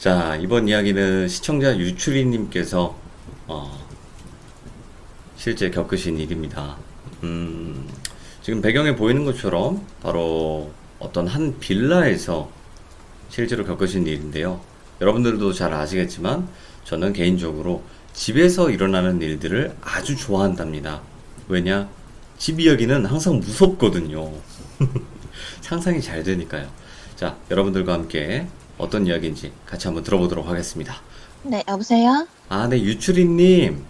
자, 이번 이야기는 시청자 유추리님께서 어, 실제 겪으신 일입니다. 지금 배경에 보이는 것처럼 바로 어떤 한 빌라에서 실제로 겪으신 일인데요. 여러분들도 잘 아시겠지만 저는 개인적으로 집에서 일어나는 일들을 아주 좋아한답니다. 왜냐? 집 이야기는 항상 무섭거든요. 상상이 잘 되니까요. 자, 여러분들과 함께 어떤 이야기인지 같이 한번 들어보도록 하겠습니다. 네, 여보세요? 아, 네, 유추리님.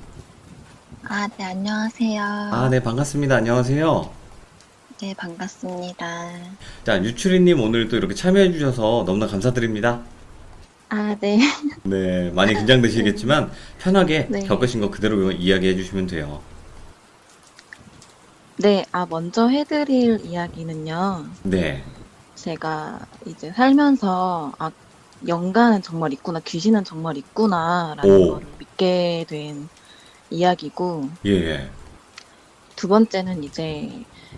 아, 네, 안녕하세요. 아, 네, 반갑습니다. 안녕하세요. 네, 반갑습니다. 자, 유추리님 오늘 또 이렇게 참여해주셔서 너무나 감사드립니다. 아, 네. 네, 많이 긴장되시겠지만 편하게 네. 겪으신 거 그대로 이야기해 주시면 돼요. 네, 먼저 해드릴 이야기는요. 네. 제가 이제 살면서, 영가는 정말 있구나, 귀신은 정말 있구나라는 오, 거를 믿게 된 이야기고, 예, 예. 두 번째는 이제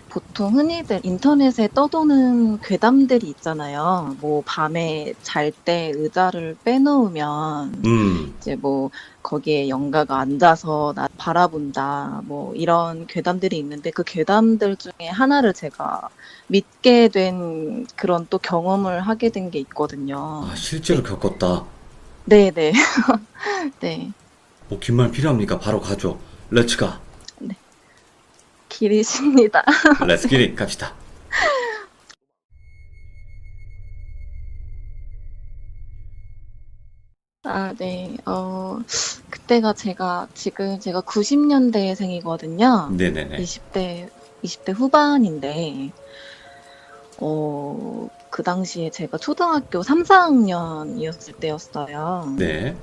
보통 흔히들 인터넷에 떠도는 괴담들이 있잖아요. 뭐 밤에 잘 때 의자를 빼놓으면 이제 뭐 거기에 영가가 앉아서 나 바라본다. 뭐 이런 괴담들이 있는데 그 괴담들 중에 하나를 제가 믿게 된 그런 또 경험을 하게 된 게 있거든요. 아, 실제로 겪었다. 네, 네. 네. 뭐, 긴 말 필요합니까? 바로 가죠. 렛츠 가. 네. 길이십니다. 렛츠 기릿 갑시다. 네. 그때가 지금 제가 90년대생이거든요. 네네네. 20대 후반인데, 그 당시에 제가 초등학교 3, 4학년이었을 때였어요. 네.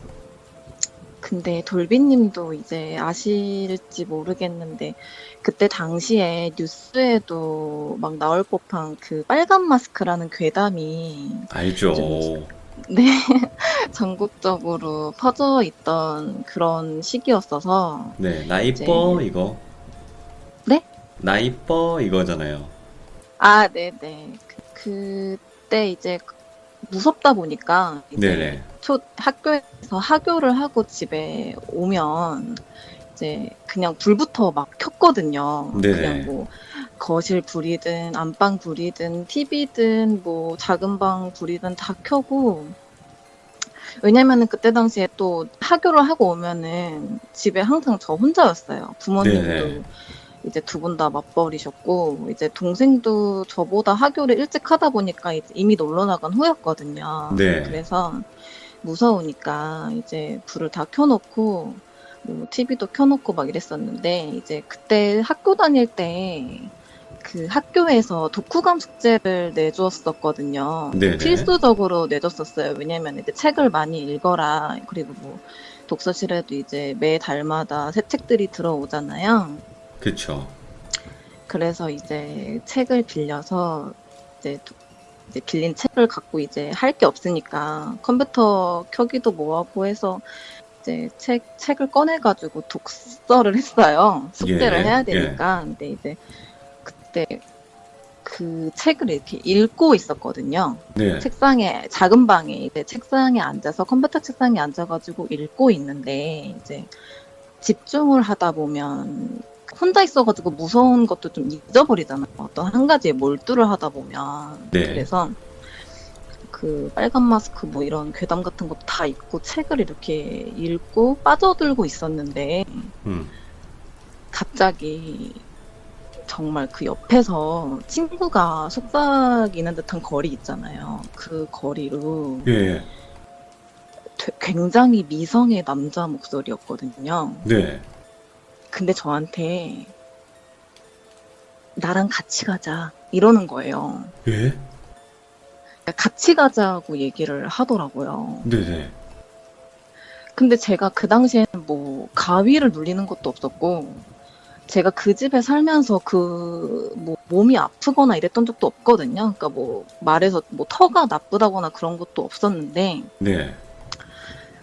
근데 돌비님도 이제 아실지 모르겠는데, 그때 당시에 뉴스에도 막 나올 법한 그 빨간 마스크라는 괴담이 좀, 알죠. 네, 전국적으로 퍼져 있던 그런 시기였어서, 네. 나 이뻐, 이제, 이거. 네? 나 이뻐, 이거잖아요. 네네. 그때 이제 무섭다 보니까 이제 네네. 학교에서 하교를 하고 집에 오면 이제 그냥 불부터 막 켰거든요. 그냥 네네. 뭐 거실 불이든 안방 불이든 TV든 뭐 작은 방 불이든 다 켜고, 왜냐면은 그때 당시에 또 하교를 하고 오면은 집에 항상 저 혼자였어요. 네네. 부모님도 이제 두 분 다 맞벌이셨고, 이제 동생도 저보다 하교를 일찍 하다 보니까 이제 이미 놀러 나간 후였거든요. 네. 그래서 무서우니까 이제 불을 다 켜놓고, 뭐 TV도 켜놓고 막 이랬었는데, 이제 그때 학교 다닐 때 그 학교에서 독후감 숙제를 내주었었거든요. 네네. 필수적으로 내줬었어요. 왜냐면 이제 책을 많이 읽어라. 그리고 뭐 독서실에도 이제 매 달마다 새 책들이 들어오잖아요. 그쵸. 그래서 이제 책을 빌려서 이제 빌린 책을 갖고 이제 할 게 없으니까 컴퓨터 켜기도 뭐하고 해서 이제 책을 꺼내가지고 독서를 했어요. 숙제를 예, 해야 예. 되니까. 근데 이제 그때 그 책을 이렇게 읽고 있었거든요. 네. 작은 방에 이제 책상에 앉아서 컴퓨터 책상에 앉아가지고 읽고 있는데, 이제 집중을 하다 보면 혼자 있어가지고 무서운 것도 좀 잊어버리잖아요. 어떤 한 가지에 몰두를 하다 보면. 네. 그래서 그 빨간 마스크 뭐 이런 괴담 같은 것도 다 읽고 책을 이렇게 읽고 빠져들고 있었는데, 음. 갑자기 정말 그 옆에서 친구가 속삭이는 듯한 거리 있잖아요. 그 거리로 예, 예. 굉장히 미성의 남자 목소리였거든요. 네. 근데 저한테 나랑 같이 가자 이러는 거예요. 예? 그러니까 같이 가자고 얘기를 하더라고요. 네네. 근데 제가 그 당시에는 뭐 가위를 눌리는 것도 없었고, 제가 그 집에 살면서 뭐 몸이 아프거나 이랬던 적도 없거든요. 그러니까 뭐 말해서 뭐 터가 나쁘다거나 그런 것도 없었는데, 네.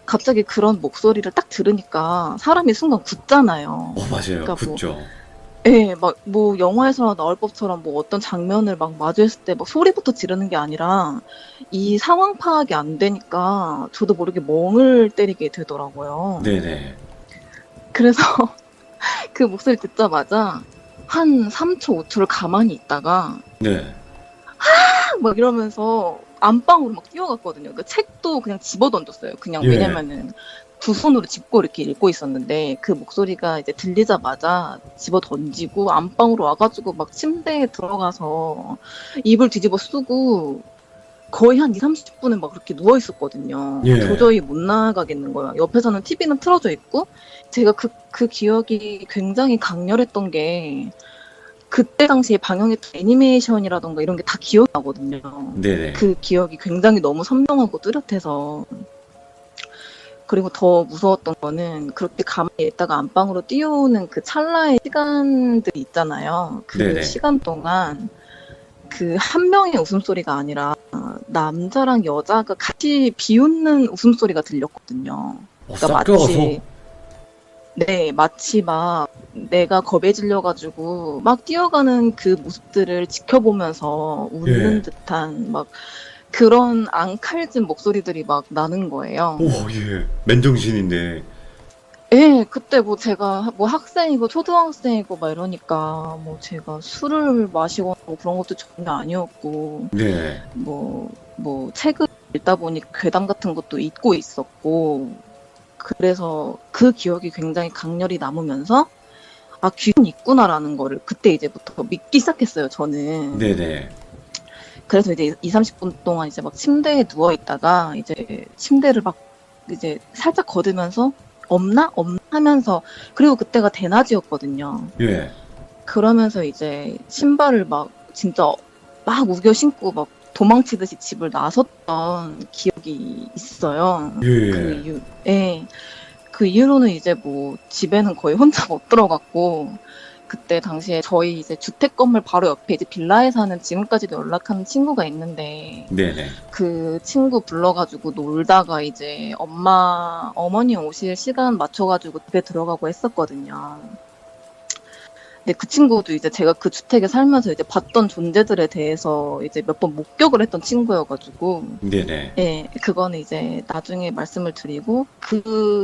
갑자기 그런 목소리를 딱 들으니까 사람이 순간 굳잖아요. 맞아요. 그러니까 뭐 붙죠. 예, 막, 뭐, 영화에서 나올 법처럼 뭐 어떤 장면을 막 마주했을 때 막 소리부터 지르는 게 아니라 이 상황 파악이 안 되니까 저도 모르게 멍을 때리게 되더라고요. 네네. 그래서 그 목소리 듣자마자 한 3초, 5초를 가만히 있다가 네. 막 이러면서 안방으로 막 뛰어갔거든요. 그 책도 그냥 집어 던졌어요. 그냥 예. 왜냐면은 두 손으로 짚고 이렇게 읽고 있었는데 그 목소리가 이제 들리자마자 집어 던지고 안방으로 와가지고 막 침대에 들어가서 이불 뒤집어 쓰고 거의 한 2, 30분은 막 그렇게 누워 있었거든요. 예. 도저히 못 나가겠는 거예요. 옆에서는 TV는 틀어져 있고 제가 그 기억이 굉장히 강렬했던 게 그때 당시에 방영했던 애니메이션이라던가 이런 게 다 기억이 나거든요. 네네. 그 기억이 굉장히 너무 선명하고 뚜렷해서. 그리고 더 무서웠던 거는 그렇게 가만히 있다가 안방으로 뛰어오는 그 찰나의 시간들이 있잖아요. 그 네네. 시간 동안 그 한 명의 웃음소리가 아니라 남자랑 여자가 같이 비웃는 웃음소리가 들렸거든요. 그러니까 싹 들어가서. 네, 마치 막 내가 겁에 질려가지고 막 뛰어가는 그 모습들을 지켜보면서 웃는 예. 듯한 막 그런 앙칼진 목소리들이 막 나는 거예요. 오, 예. 맨정신인데. 예, 그때 뭐 제가 뭐 학생이고 초등학생이고 막 이러니까 뭐 제가 술을 마시거나 뭐 그런 것도 전혀 아니었고 네. 뭐 책을 읽다 보니 괴담 같은 것도 읽고 있었고 그래서 그 기억이 굉장히 강렬히 남으면서 아, 귀신이 있구나라는 거를 그때 이제부터 믿기 시작했어요, 저는. 네네. 그래서 이제 2, 30분 동안 이제 막 침대에 누워 있다가 이제 침대를 막 이제 살짝 걷으면서 없나? 없나? 하면서 그리고 그때가 대낮이었거든요. 예. 그러면서 이제 신발을 막 진짜 막 우겨 신고 막 도망치듯이 집을 나섰던 기억이 있어요. 예. 예. 예. 그 이후로는 이제 뭐 집에는 거의 혼자 못 들어갔고 그때 당시에 저희 이제 주택 건물 바로 옆에 이제 빌라에 사는 지금까지도 연락하는 친구가 있는데 네네. 그 친구 불러가지고 놀다가 이제 어머니 오실 시간 맞춰가지고 집에 들어가고 했었거든요. 근데 그 친구도 이제 제가 그 주택에 살면서 이제 봤던 존재들에 대해서 이제 몇 번 목격을 했던 친구여가지고 네네. 예, 그거는 이제 나중에 말씀을 드리고,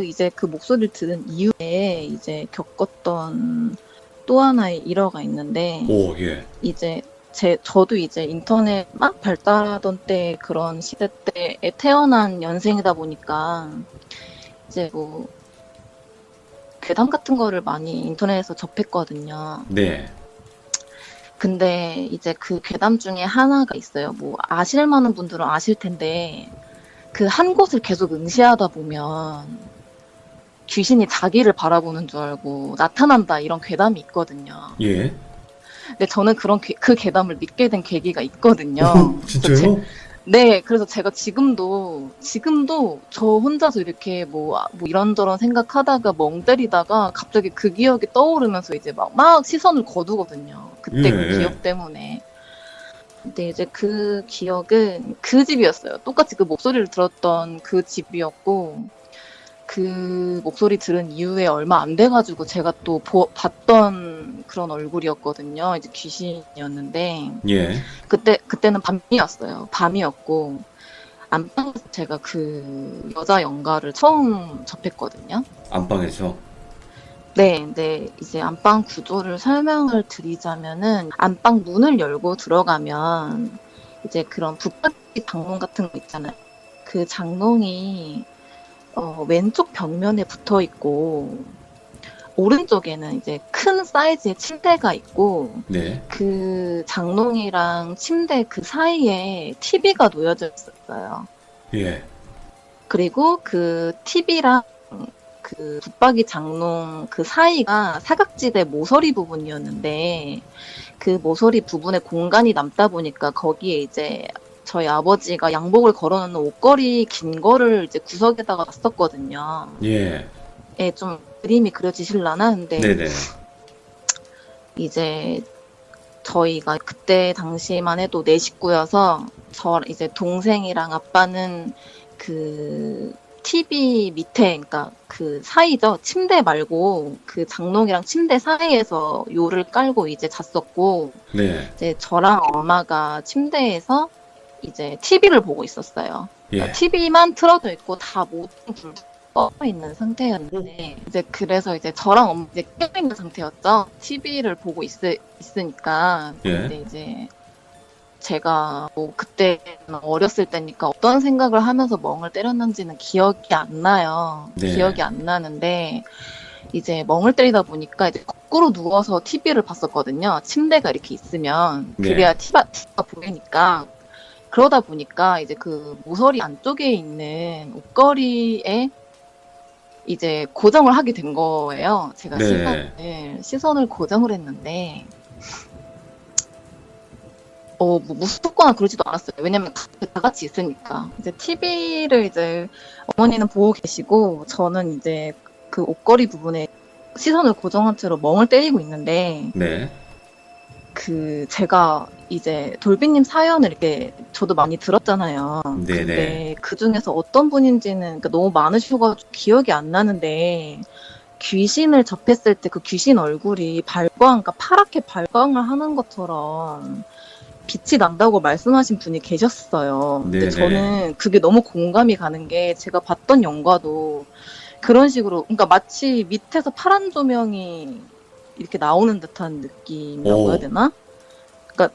이제 그 목소리를 들은 이후에 이제 겪었던 또 하나의 일화가 있는데, 오, 예. 이제 저도 이제 인터넷 막 발달하던 때 그런 시대 때에 태어난 연생이다 보니까, 이제 뭐, 괴담 같은 거를 많이 인터넷에서 접했거든요. 네. 근데 이제 그 괴담 중에 하나가 있어요. 뭐, 아실 만한 분들은 아실 텐데, 그 한 곳을 계속 응시하다 보면 귀신이 자기를 바라보는 줄 알고 나타난다 이런 괴담이 있거든요. 예. 근데 저는 그 괴담을 믿게 된 계기가 있거든요. 오, 진짜요? 네, 그래서 제가 지금도 저 혼자서 이렇게 뭐 이런저런 생각하다가 멍 때리다가 갑자기 그 기억이 떠오르면서 이제 막 시선을 거두거든요. 그때 그 예. 기억 때문에. 근데 이제 그 기억은 그 집이었어요. 똑같이 그 목소리를 들었던 그 집이었고, 그 목소리 들은 이후에 얼마 안 돼가지고 제가 또 봤던 그런 얼굴이었거든요. 이제 귀신이었는데, 예. 그때는 밤이었어요. 밤이었고, 안방에서 제가 그 여자 연가를 처음 접했거든요. 안방에서. 네, 근데 이제 안방 구조를 설명을 드리자면은 안방 문을 열고 들어가면 이제 그런 붙박이 장롱 같은 거 있잖아요. 그 장롱이 왼쪽 벽면에 붙어 있고 오른쪽에는 이제 큰 사이즈의 침대가 있고 네. 그 장롱이랑 침대 그 사이에 TV가 놓여져 있었어요. 예. 그리고 그 TV랑 그 붙박이 장롱 그 사이가 사각지대 모서리 부분이었는데 그 모서리 부분에 공간이 남다 보니까 거기에 이제 저희 아버지가 양복을 걸어놓는 옷걸이 긴 거를 이제 구석에다가 놨었거든요. 예. 예, 좀 그림이 그려지실라나? 근데 네네. 이제 저희가 그때 당시만 해도 네 식구여서 저 이제 동생이랑 아빠는 그 TV 밑에, 그러니까 그 그 사이죠. 침대 말고 그 장롱이랑 침대 사이에서 요를 깔고 이제 잤었고, 네. 이제 저랑 엄마가 침대에서 이제 TV를 보고 있었어요. 예. TV만 틀어져 있고 다 모든 불 꺼 있는 상태였는데, 이제 그래서 이제 저랑 엄마 이제 깨어 있는 상태였죠. TV를 보고 있으니까. 예. 근데 이제 제가 뭐 그때 어렸을 때니까 어떤 생각을 하면서 멍을 때렸는지는 기억이 안 나요. 네. 기억이 안 나는데 이제 멍을 때리다 보니까 이제 거꾸로 누워서 TV를 봤었거든요. 침대가 이렇게 있으면 네. 그래야 TV가 보이니까. 그러다 보니까 이제 그 모서리 안쪽에 있는 옷걸이에 이제 고정을 하게 된 거예요. 제가 네. 시선을 고정을 했는데 뭐 무섭거나 그러지도 않았어요. 왜냐면 다 같이 있으니까. 이제 TV를 이제 어머니는 보고 계시고 저는 이제 그 옷걸이 부분에 시선을 고정한 채로 멍을 때리고 있는데 네. 그 제가 이제 돌비님 사연을 이렇게 저도 많이 들었잖아요. 네네. 근데 그 중에서 어떤 분인지는 그러니까 너무 많으셔가지고 기억이 안 나는데 귀신을 접했을 때 그 귀신 얼굴이 그러니까 파랗게 발광을 하는 것처럼 빛이 난다고 말씀하신 분이 계셨어요. 근데 네네. 저는 그게 너무 공감이 가는 게 제가 봤던 영화도 그런 식으로, 그러니까 마치 밑에서 파란 조명이 이렇게 나오는 듯한 느낌이라고 오. 해야 되나? 그러니까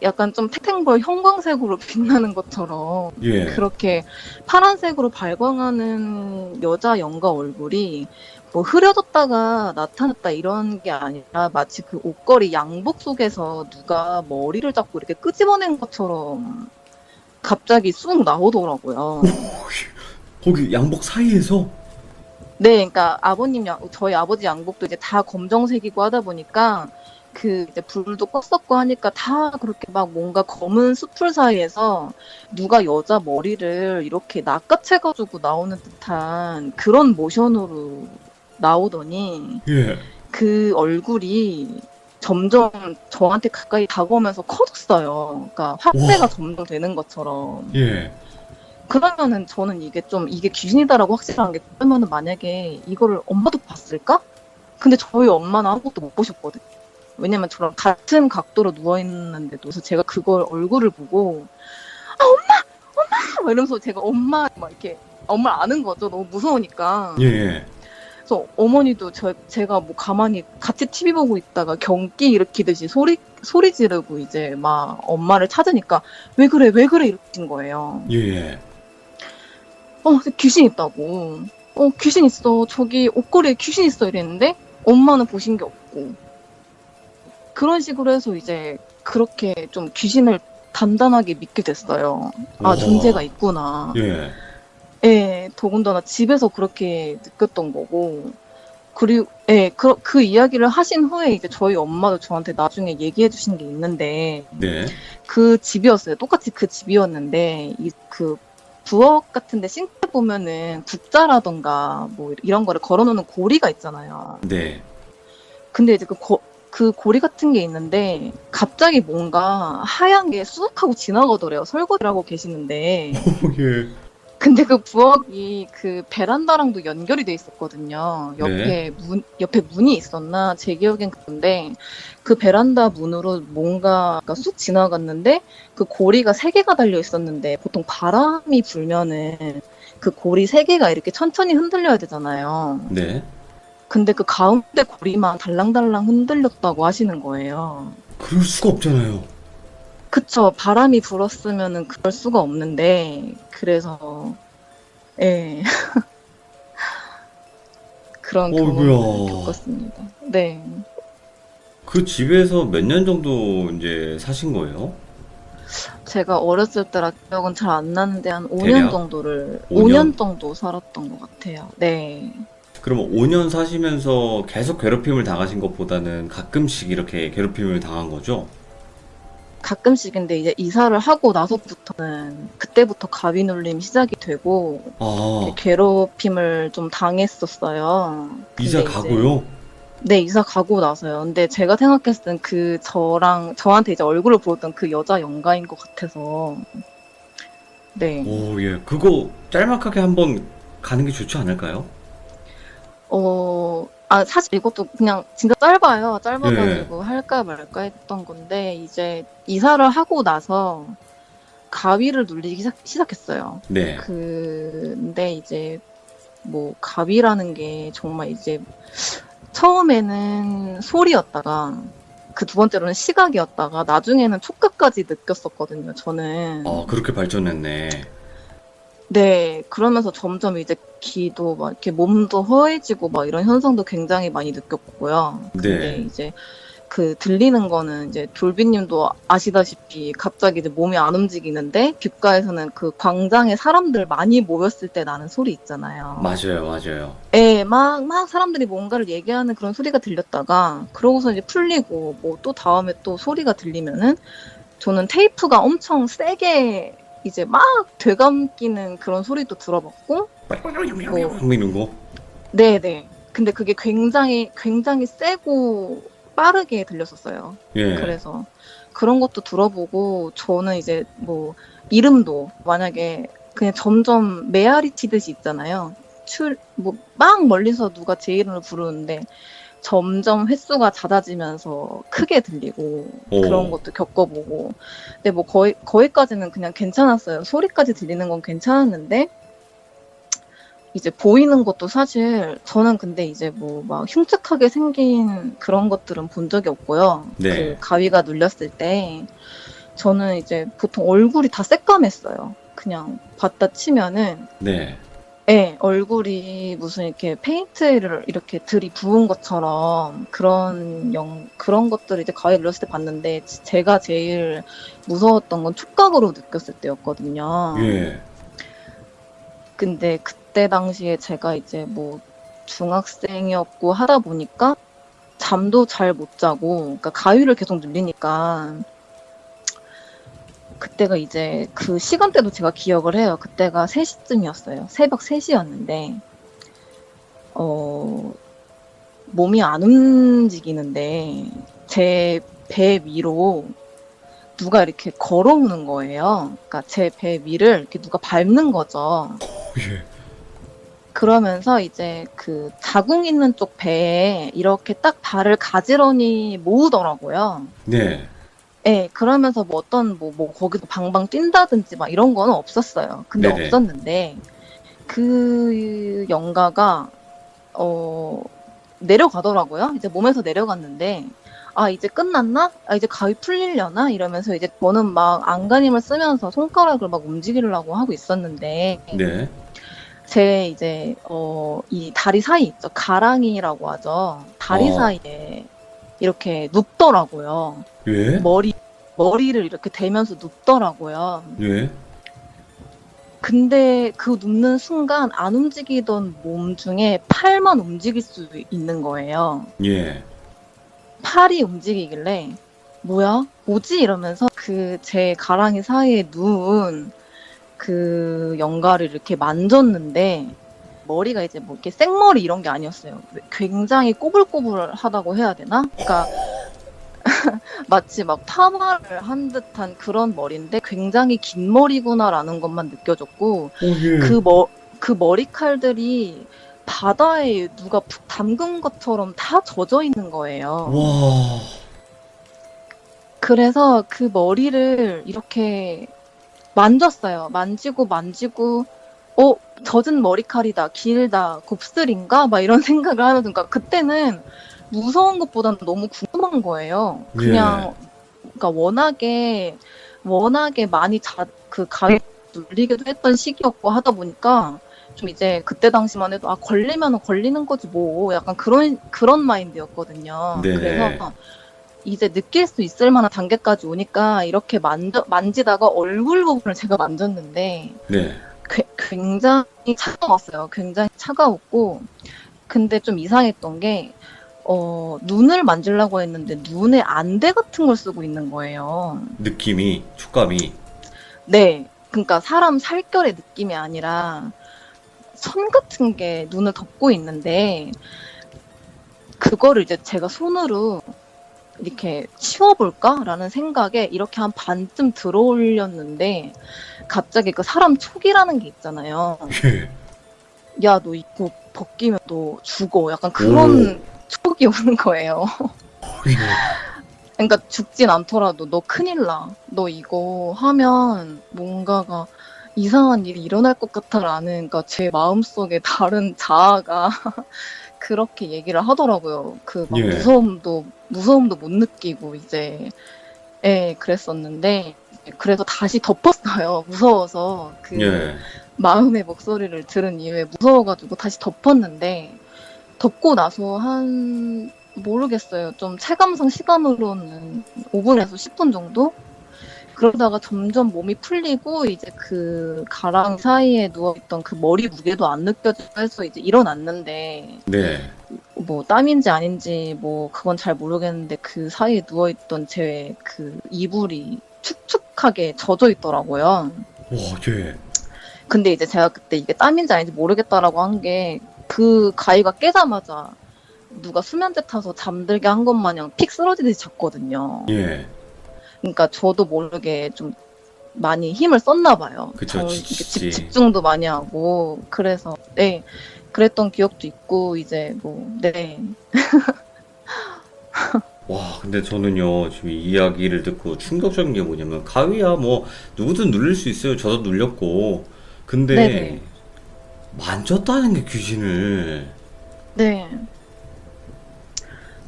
약간 좀 탱탱볼 형광색으로 빛나는 것처럼 예. 그렇게 파란색으로 발광하는 여자 연가 얼굴이 뭐 흐려졌다가 나타났다 이런 게 아니라 마치 그 옷걸이 양복 속에서 누가 머리를 잡고 이렇게 끄집어낸 것처럼 갑자기 쑥 나오더라고요. 거기 양복 사이에서? 네, 그러니까 저희 아버지 양복도 이제 다 검정색이고 하다 보니까 그 이제 불도 껐었고 하니까 다 그렇게 막 뭔가 검은 수풀 사이에서 누가 여자 머리를 이렇게 낚아채가지고 나오는 듯한 그런 모션으로 나오더니 예. 그 얼굴이 점점 저한테 가까이 다가오면서 커졌어요. 그러니까 확대가 와. 점점 되는 것처럼. 예. 그러면은 저는 이게 귀신이다라고 확실한 게 그러면은 만약에 이거를 엄마도 봤을까? 근데 저희 엄마는 아무것도 못 보셨거든요. 왜냐면 저랑 같은 각도로 누워있는데도 그래서 제가 그걸 얼굴을 보고 엄마! 막 이러면서 제가 엄마 막 이렇게 엄마를 아는 거죠. 너무 무서우니까. 예. 그래서 어머니도 제가 뭐 가만히 같이 TV 보고 있다가 경기 일으키듯이 소리 지르고 이제 막 엄마를 찾으니까 왜 그래 이러신 거예요. 예. 귀신 있다고. 귀신 있어. 저기 옷걸이에 귀신 있어 이랬는데 엄마는 보신 게 없고. 그런 식으로 해서 이제 그렇게 좀 귀신을 단단하게 믿게 됐어요. 와. 존재가 있구나. 예. 예, 더군다나 집에서 그렇게 느꼈던 거고. 그리고, 그 이야기를 하신 후에 이제 저희 엄마도 저한테 나중에 얘기해 주신 게 있는데, 네. 그 집이었어요. 똑같이 그 집이었는데, 그 부엌 같은데 싱크대 보면은 국자라던가 뭐 이런 거를 걸어놓는 고리가 있잖아요. 네. 근데 이제 그 고리 같은 게 있는데 갑자기 뭔가 하얀 게 쑥 하고 지나가더래요. 설거지를 하고 계시는데. 예. 근데 그 부엌이 그 베란다랑도 연결이 돼 있었거든요. 네. 옆에 문이 있었나? 제 기억엔 그런데 그 베란다 문으로 뭔가가 쑥 지나갔는데 그 고리가 3개가 달려 있었는데 보통 바람이 불면은 그 고리 3개가 이렇게 천천히 흔들려야 되잖아요. 네. 근데 그 가운데 고리만 달랑달랑 흔들렸다고 하시는 거예요. 그럴 수가 없잖아요. 그쵸. 바람이 불었으면은 그럴 수가 없는데, 그래서, 예. 그런 경험을 어이구야. 겪었습니다. 네. 그 집에서 몇 년 정도 이제 사신 거예요? 제가 어렸을 때라 기억은 잘 안 나는데, 한 5년 대략? 정도를, 5년? 5년 정도 살았던 것 같아요. 네. 그럼 5년 사시면서 계속 괴롭힘을 당하신 것보다는 가끔씩 이렇게 괴롭힘을 당한 거죠? 가끔씩인데, 이제 이사를 하고 나서부터는, 그때부터 가위 눌림 시작이 되고, 아, 괴롭힘을 좀 당했었어요. 이사 근데 이제 가고요? 네, 이사 가고 나서요. 근데 제가 생각했을 땐 저한테 이제 얼굴을 보였던 그 여자 연가인 것 같아서. 네. 오, 예. 그거 짤막하게 한번 가는 게 좋지 않을까요? 사실 이것도 그냥 진짜 짧아요. 예. 짧아가지고 할까 말까 했던 건데, 이제 이사를 하고 나서 가위를 눌리기 시작했어요. 네. 근데 이제 뭐 가위라는 게 정말 이제 처음에는 소리였다가 그 두 번째로는 시각이었다가 나중에는 촉각까지 느꼈었거든요, 저는. 그렇게 발전했네. 네, 그러면서 점점 이제 귀도 막 이렇게 몸도 허해지고 막 이런 현상도 굉장히 많이 느꼈고요. 근데 네. 이제 그 들리는 거는 이제 졸비님도 아시다시피 갑자기 이제 몸이 안 움직이는데 귓가에서는 그 광장에 사람들 많이 모였을 때 나는 소리 있잖아요. 맞아요, 맞아요. 예, 막 사람들이 뭔가를 얘기하는 그런 소리가 들렸다가 그러고서 이제 풀리고 뭐 또 다음에 또 소리가 들리면은 저는 테이프가 엄청 세게 이제 막 되감기는 그런 소리도 들어봤고 뭐 이런 거? 네네. 근데 그게 굉장히 세고 빠르게 들렸었어요. 예. 그래서 그런 것도 들어보고 저는 이제 뭐 이름도 만약에 그냥 점점 메아리 치듯이 있잖아요. 뭐 막 멀리서 누가 제 이름을 부르는데 점점 횟수가 잦아지면서 크게 들리고 그런 것도 겪어보고. 근데 뭐 거기까지는 그냥 괜찮았어요. 소리까지 들리는 건 괜찮았는데 이제 보이는 것도 사실 저는 근데 이제 뭐 막 흉측하게 생긴 그런 것들은 본 적이 없고요. 네. 그 가위가 눌렸을 때 저는 이제 보통 얼굴이 다 새까맸어요. 그냥 봤다 치면은 네. 네, 얼굴이 무슨 이렇게 페인트를 이렇게 들이부은 것처럼 그런 것들을 이제 가위 눌렀을 때 봤는데 제가 제일 무서웠던 건 촉각으로 느꼈을 때였거든요. 예. 근데 그때 당시에 제가 이제 뭐 중학생이었고 하다 보니까 잠도 잘 못 자고, 그러니까 가위를 계속 눌리니까 그때가 이제 그 시간대도 제가 기억을 해요. 그때가 3시쯤이었어요. 새벽 3시였는데 몸이 안 움직이는데 제 배 위로 누가 이렇게 걸어오는 거예요. 그러니까 제 배 위를 이렇게 누가 밟는 거죠. 예. 그러면서 이제 그 자궁 있는 쪽 배에 이렇게 딱 발을 가지런히 모으더라고요. 네. 예, 그러면서 뭐 어떤 뭐 거기서 방방 뛴다든지 막 이런 거는 없었어요. 근데 네네. 없었는데 그 영가가 내려가더라고요. 이제 몸에서 내려갔는데 이제 끝났나? 이제 가위 풀리려나? 이러면서 이제 저는 막 안간힘을 쓰면서 손가락을 막 움직이려고 하고 있었는데 네. 제 이제 이 다리 사이 있죠. 가랑이라고 하죠. 다리 사이에 이렇게 눕더라고요. 예? 머리를 이렇게 대면서 눕더라고요. 예? 근데 그 눕는 순간 안 움직이던 몸 중에 팔만 움직일 수 있는 거예요. 예. 팔이 움직이길래 뭐지? 이러면서 그 제 가랑이 사이에 누운 그 영가를 이렇게 만졌는데 머리가 이제 뭐 이렇게 생머리 이런 게 아니었어요. 굉장히 꼬불꼬불하다고 해야 되나? 그러니까 마치 막 파마를 한 듯한 그런 머리인데 굉장히 긴 머리구나라는 것만 느껴졌고 예. 그 머리칼들이 바다에 누가 푹 담근 것처럼 다 젖어 있는 거예요. 와. 그래서 그 머리를 이렇게 만졌어요. 만지고 젖은 머리칼이다, 길다, 곱슬인가? 막 이런 생각을 하면서, 그러니까 그때는 무서운 것보다는 너무 궁금한 거예요. 그냥, 그러니까 워낙에 많이 그 가위 눌리기도 했던 시기였고 하다 보니까 좀 이제 그때 당시만 해도 걸리면 걸리는 거지 뭐 약간 그런 마인드였거든요. 네네. 그래서 이제 느낄 수 있을 만한 단계까지 오니까 이렇게 만지다가 얼굴 부분을 제가 만졌는데 네. 굉장히 차가웠어요. 굉장히 차가웠고 근데 좀 이상했던 게 눈을 만지려고 했는데 눈에 안대 같은 걸 쓰고 있는 거예요. 느낌이, 촉감이. 네. 그러니까 사람 살결의 느낌이 아니라 선 같은 게 눈을 덮고 있는데 그거를 이제 제가 손으로 이렇게 치워볼까라는 생각에 이렇게 한 반쯤 들어올렸는데 갑자기 그 사람 촉이라는 게 있잖아요. 예. 야, 너 이거 벗기면 너 죽어. 약간 오. 그런 촉이 오는 거예요. 예. 그러니까 죽진 않더라도 너 큰일 나. 너 이거 하면 뭔가가 이상한 일이 일어날 것 같아라는, 그러니까 제 마음속에 다른 자아가 그렇게 얘기를 하더라고요. 그 막 예. 무서움도 못 느끼고 이제 그랬었는데, 그래서 다시 덮었어요. 무서워서 그 예. 마음의 목소리를 들은 이후에 무서워가지고 다시 덮었는데, 덮고 나서 한 모르겠어요. 좀 체감상 시간으로는 5분에서 10분 정도? 그러다가 점점 몸이 풀리고 이제 그 가랑 사이에 누워있던 그 머리 무게도 안 느껴지고 해서 이제 일어났는데, 네. 뭐 땀인지 아닌지 뭐 그건 잘 모르겠는데 그 사이에 누워있던 제 그 이불이 축축하게 젖어 있더라고요. 와, 예. 근데 이제 제가 그때 이게 땀인지 아닌지 모르겠다라고 한 게, 그 가위가 깨자마자 누가 수면제 타서 잠들게 한 것 마냥 픽 쓰러지듯이 잤거든요. 예. 그러니까 저도 모르게 좀 많이 힘을 썼나 봐요. 그쵸, 이게 지치지. 집중도 많이 하고 그래서 그랬던 기억도 있고 이제 와, 근데 저는요, 지금 이 이야기를 듣고 충격적인 게 뭐냐면, 가위야, 뭐, 누구든 눌릴 수 있어요. 저도 눌렸고. 근데, 네네. 만졌다는 게 귀신을. 네.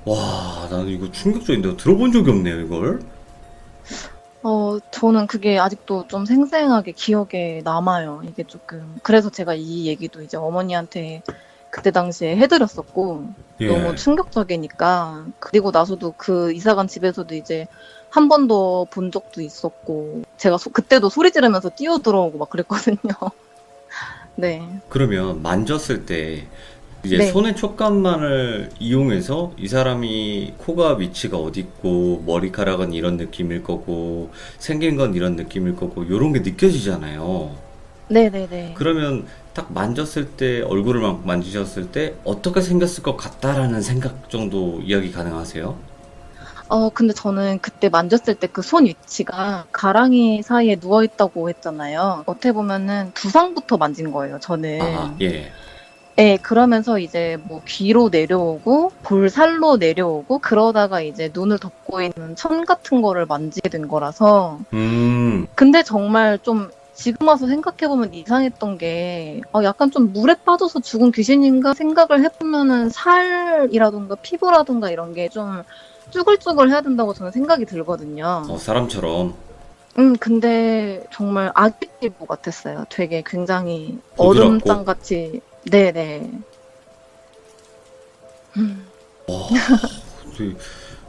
와, 나는 이거 충격적인데, 들어본 적이 없네요, 이걸. 저는 그게 아직도 좀 생생하게 기억에 남아요. 이게 조금. 그래서 제가 이 얘기도 이제 어머니한테 그때 당시에 해드렸었고, 너무 예. 충격적이니까. 그리고 나서도 그 이사간 집에서도 이제 한 번 더 본 적도 있었고, 제가 그때도 소리 지르면서 뛰어 들어오고 막 그랬거든요. 네. 그러면 만졌을 때, 이제 네. 손의 촉감만을 이용해서 이 사람이 코가 위치가 어디 있고, 머리카락은 이런 느낌일 거고, 생긴 건 이런 느낌일 거고, 요런 게 느껴지잖아요. 네네네. 그러면 딱 만졌을 때, 얼굴을 막 만지셨을 때, 어떻게 생겼을 것 같다라는 생각 정도 이야기 가능하세요? 근데 저는 그때 만졌을 때 그 손 위치가 가랑이 사이에 누워있다고 했잖아요. 어떻게 보면은 두상부터 만진 거예요, 저는. 아, 예. 그러면서 이제 뭐 귀로 내려오고 볼살로 내려오고 그러다가 이제 눈을 덮고 있는 천 같은 거를 만지게 된 거라서. 근데 정말 좀 지금 와서 생각해보면 이상했던 게, 약간 좀 물에 빠져서 죽은 귀신인가 생각을 해보면은 살이라던가 피부라던가 이런 게 좀 쭈글쭈글 해야 된다고 저는 생각이 들거든요. 사람처럼 근데 정말 아기 피부 같았어요. 되게 굉장히 부드럽고. 얼음장 같이. 네네. 와,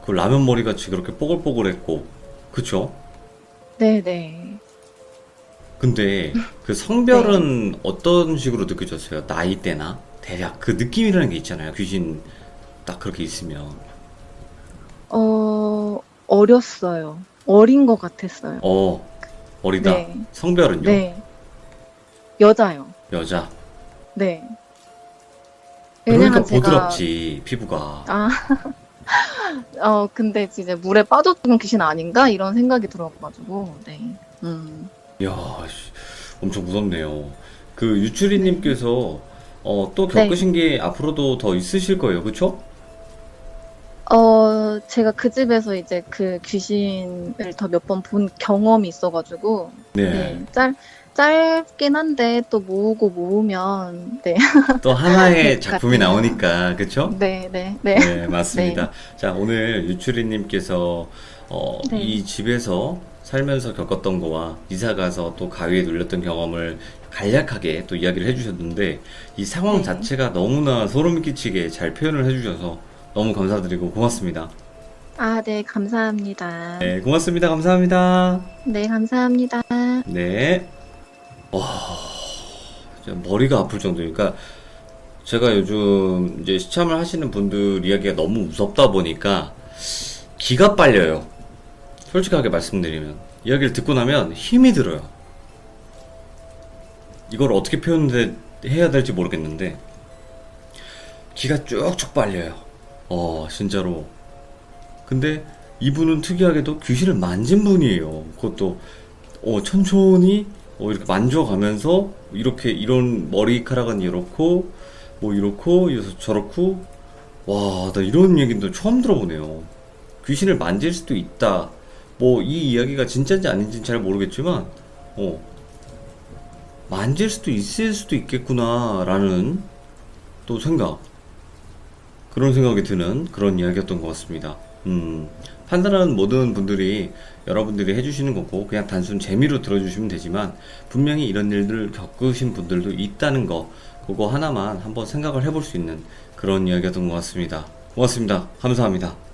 그 라면 머리 같이 그렇게 뽀글뽀글했고, 그쵸? 네네. 근데 그 네. 성별은 어떤 식으로 느껴졌어요? 나이대나? 대략 그 느낌이라는 게 있잖아요. 귀신 딱 그렇게 있으면. 어렸어요. 어린 것 같았어요. 어리다. 네. 성별은요? 네. 여자요. 여자. 네. 그러니까 왜냐면 제가, 부드럽지, 피부가. 근데 이제 물에 빠져 죽은 귀신 아닌가? 이런 생각이 들어가지고, 네. 이야, 씨, 엄청 무섭네요. 그 유추리님께서 또 네. 겪으신 게 앞으로도 더 있으실 거예요. 그쵸? 제가 그 집에서 이제 그 귀신을 더 몇 번 본 경험이 있어가지고, 네. 짧긴 한데 또 모으면, 네. 또 하나의 될 것 작품이 같아요. 나오니까, 그쵸? 네. 네. 네, 맞습니다. 자, 오늘 유추리님께서 네. 이 집에서 살면서 겪었던 거와 이사 가서 또 가위에 눌렸던 경험을 간략하게 또 이야기를 해주셨는데, 이 상황 네. 자체가 너무나 소름 끼치게 잘 표현을 해주셔서 너무 감사드리고 고맙습니다. 네, 감사합니다. 네, 고맙습니다. 감사합니다. 네, 감사합니다. 네. 와, 진짜 머리가 아플 정도니까 제가 요즘 이제 시참을 하시는 분들 이야기가 너무 무섭다 보니까 기가 빨려요. 솔직하게 말씀드리면 이야기를 듣고 나면 힘이 들어요. 이걸 어떻게 표현해야 될지 모르겠는데 기가 쭉쭉 빨려요. 진짜로. 근데 이분은 특이하게도 귀신을 만진 분이에요. 그것도 천천히 이렇게 만져가면서 이렇게 이런 머리카락은 이렇고 뭐 이렇고 저렇고 와, 나 이런 얘기도 처음 들어보네요. 귀신을 만질 수도 있다. 뭐 이 이야기가 진짜인지 아닌지는 잘 모르겠지만 만질 수도 있을 수도 있겠구나라는 또 그런 생각이 드는 그런 이야기였던 것 같습니다. 판단하는 모든 분들이 여러분들이 해주시는 거고 그냥 단순 재미로 들어주시면 되지만 분명히 이런 일들을 겪으신 분들도 있다는 거 그거 하나만 한번 생각을 해볼 수 있는 그런 이야기였던 것 같습니다. 고맙습니다. 감사합니다.